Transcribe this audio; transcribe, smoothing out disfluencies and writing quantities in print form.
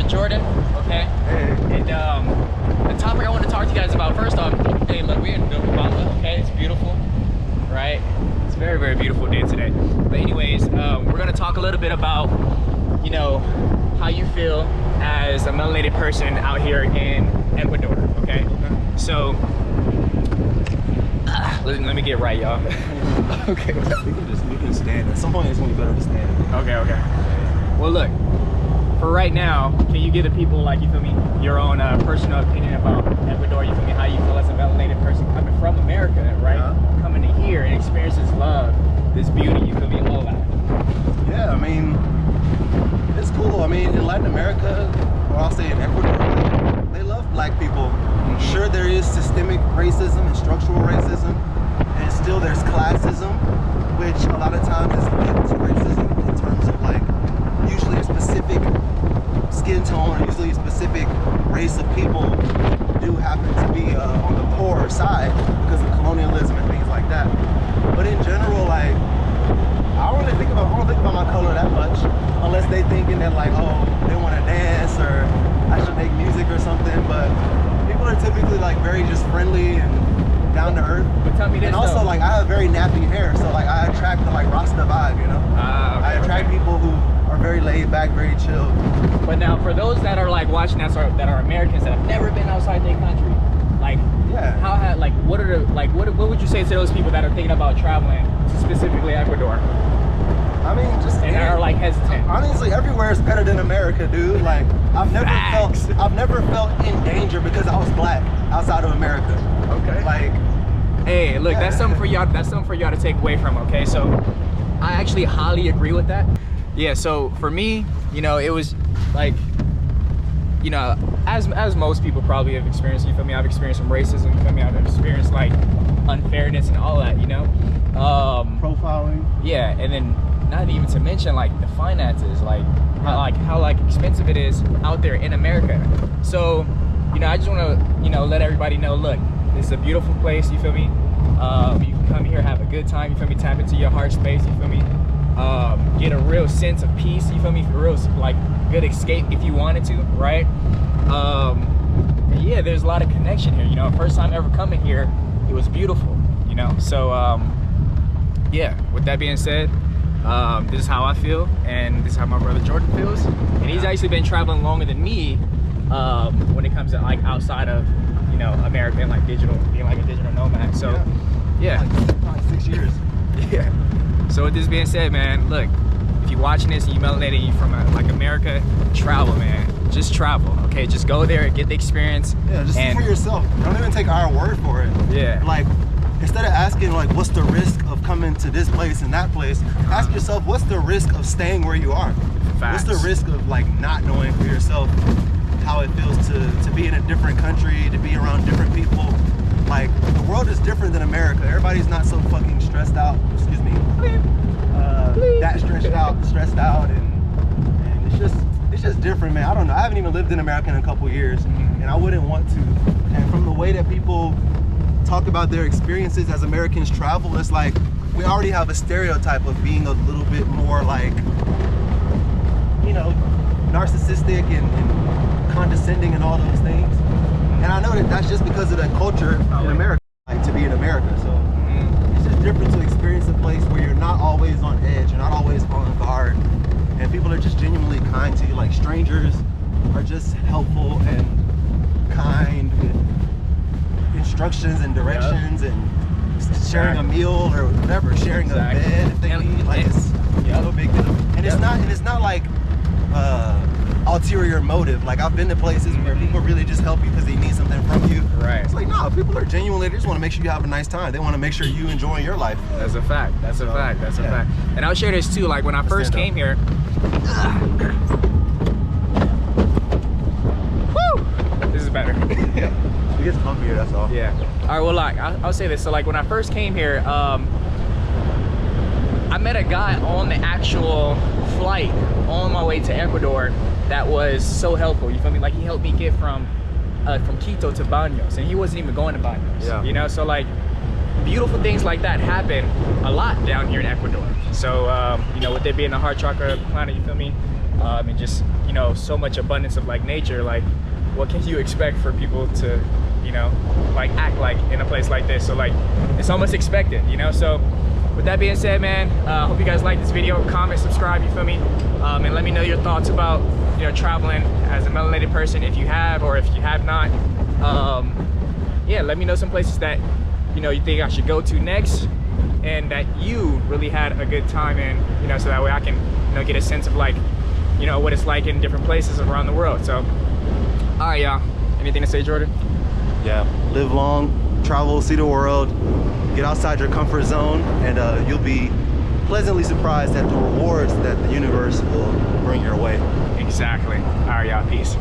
brother Jordan, okay? And the topic I want to talk to you guys about, first off, hey, look, we're in Bilbao, okay? It's beautiful, right? It's a very, very beautiful day today. But anyways, we're gonna talk a little bit about, you know, how you feel as a melanated person out here in Ecuador, okay? So, let me get right, y'all. Okay, we can stand. At some point, it's gonna be better to stand. Okay. Well, look. For right now, can you give the people, like, you feel me, your own personal opinion about Ecuador? You feel me, how you feel as a melanated person coming from America, right? Coming to here and experience this love, this beauty, you feel me, all that. Yeah, I mean, it's cool. I mean, in Latin America, or I'll say in Ecuador, they love black people. Sure, there is systemic racism and structural racism, and still there's classism, which a lot of times is linked to racism in terms of, like, usually a specific skin tone or usually a specific race of people do happen to be on the poorer side because of colonialism and things like that. But in general, like, I don't think about my color that much unless they thinking that, like, oh, they want to dance or I should make music or something. But people are typically, like, very just friendly and down to earth. But tell me this, and also though, like, I have very nappy hair, so like I attract the like Rasta vibe, you know. I attract people who are very laid back, very chill. But now, for those that are like watching us that are Americans that have never been outside their country, like, what would you say to those people that are thinking about traveling to specifically Ecuador? I mean, just and are like hesitant. Honestly, everywhere is better than America, dude. Like, I've never felt in danger because I was black outside of America. Okay. Like, hey, look, that's something for y'all. That's something for y'all to take away from. Okay, so I actually highly agree with that. Yeah. So for me, you know, it was like, you know, as most people probably have experienced. You feel me? I've experienced some racism. You feel me? I've experienced like unfairness and all that. You know. Profiling. Yeah, and then not even to mention like the finances, like how expensive it is out there in America. So, you know, I just want to, you know, let everybody know, look, this is a beautiful place, you feel me? You can come here, have a good time, you feel me? Tap into your heart space, you feel me? Get a real sense of peace, you feel me? A real, like, good escape if you wanted to, right? Yeah, there's a lot of connection here, you know? First time ever coming here, it was beautiful, you know? So, yeah, with that being said, this is how I feel, and this is how my brother Jordan feels. And he's actually been traveling longer than me when it comes to like outside of, you know, America and like digital, being like a digital nomad. So yeah. Like 6 years. Yeah. So with this being said, man, look, if you're watching this and you're melanated and you're from like America, travel, man. Just travel, okay? Just go there, get the experience. Yeah, just see for yourself. Don't even take our word for it. Yeah. Like, instead of asking like, what's the risk of coming to this place and that place, ask yourself, what's the risk of staying where you are? Facts. What's the risk of like not knowing for yourself how it feels to be in a different country, to be around different people? Like, the world is different than America. Everybody's not so fucking stressed out, excuse me, that stressed out, and it's just different, man. I don't know, I haven't even lived in America in a couple years, and I wouldn't want to. And from the way that people talk about their experiences as Americans travel, it's like we already have a stereotype of being a little bit more like, you know, narcissistic and condescending and all those things. And I know that that's just because of the culture in America, like to be in America. So it's just different to experience a place where you're not always on edge, you're not always on guard, and people are just genuinely kind to you. Like, strangers are just helpful and kind with instructions and directions and sharing a meal or whatever, sharing a bed if they need. Like, it's no big deal. And it's not like ulterior motive. Like, I've been to places where people really just help you because they need something from you. Right. It's like, no, people are genuinely, they just want to make sure you have a nice time. They want to make sure you enjoy your life. That's a fact. That's a fact. That's a fact. And I'll share this too. Like, when I first came here, this is better. It gets comfier, that's all. Yeah. All right, well, like, I'll say this. So, like, when I first came here, I met a guy on the actual flight on my way to Ecuador that was so helpful. You feel me? Like, he helped me get from Quito to Baños, and he wasn't even going to Baños. Yeah. You know, so like, beautiful things like that happen a lot down here in Ecuador. So, you know, with it being a hard chocolate planet, you feel me? and just, you know, so much abundance of like nature. Like, what can you expect for people to, you know, like act like in a place like this? So like, it's almost expected, you know? So with that being said, man, hope you guys like this video. Comment, subscribe, you feel me? And let me know your thoughts about, you know, traveling as a melanated person, if you have or if you have not. Yeah, let me know some places that, you know, you think I should go to next and that you really had a good time in, you know, so that way I can, you know, get a sense of like, you know, what it's like in different places around the world. So, all right, y'all. Anything to say, Jordan? Yeah, live long, travel, see the world, get outside your comfort zone, and you'll be pleasantly surprised at the rewards that the universe will bring your way. Exactly. All right, y'all. Peace.